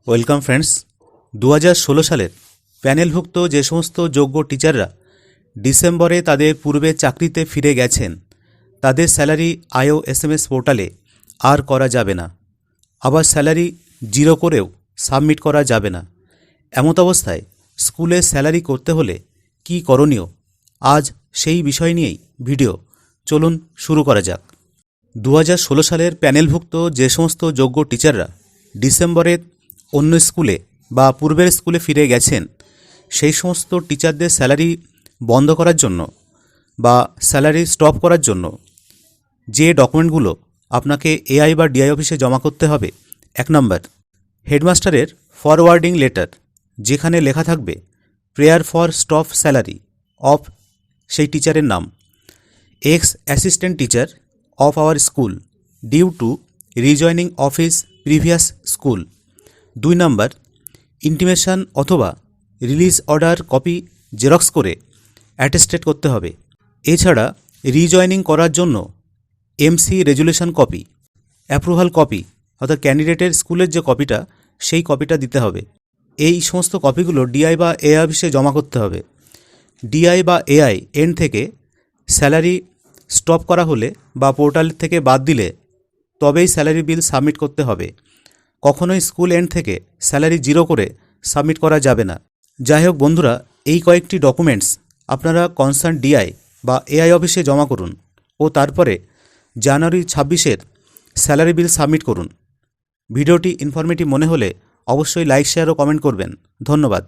Welcome friends. 2016 সালের প্যানেলভুক্ত যে সমস্ত যোগ্য টিচাররা ডিসেম্বরে তাদের পূর্বে চাকরিতে ফিরে গেছেন তাদের স্যালারি আইও এসএমএস পোর্টালে আর করা যাবে না। আবার স্যালারি জিরো করেও সাবমিট করা যাবে না। এমত অবস্থায় স্কুলে স্যালারি করতে হলে কি করণীয়, আজ সেই বিষয় নিয়েই ভিডিও। চলুন শুরু করা যাক। 2016 সালের প্যানেলভুক্ত যে সমস্ত যোগ্য টিচাররা ডিসেম্বরে অন্য স্কুলে বা পূর্বের স্কুলে ফিরে গেছেন সেই সমস্ত টিচারদের স্যালারি বন্ধ করার জন্য বা স্যালারি স্টপ করার জন্য যে ডকুমেন্টগুলো আপনাকে এআই বা ডিআই অফিসে জমা করতে হবে, 1 নম্বর, হেডমাস্টারের ফরওয়ার্ডিং লেটার, যেখানে লেখা থাকবে prayer for stop salary of সেই টিচারের নাম, ex assistant teacher of our school due to rejoining of his previous school. 2 number, intimation অথবা রিলিজ অর্ডার কপি জেরক্স করে অ্যাটেস্টেড করতে হবে। এছাড়া রিজয়নিং করার জন্য MC resolution copy, approval copy অর্থাৎ ক্যান্ডিডেটের স্কুলের যে কপিটা সেই কপিটা দিতে হবে। এই সমস্ত কপিগুলো ডিআই বা এআই অফিসে জমা করতে হবে। ডিআই বা এআই এন্ড থেকে স্যালারি স্টপ করা হলে বা পোর্টাল থেকে বাদ দিলে তবেই স্যালারি বিল সাবমিট করতে হবে। কখনোই স্কুল এন্ড থেকে স্যালারি জিরো করে সাবমিট করা যাবে না। যাই হোক বন্ধুরা, এই কয়েকটি ডকুমেন্টস আপনারা কনসার্ন ডিআই বা এআই অফিসে জমা করুন ও তারপরে জানুয়ারি 26-এর স্যালারি বিল সাবমিট করুন। ভিডিওটি ইনফরমেটিভ মনে হলে অবশ্যই লাইক, শেয়ার ও কমেন্ট করবেন। ধন্যবাদ।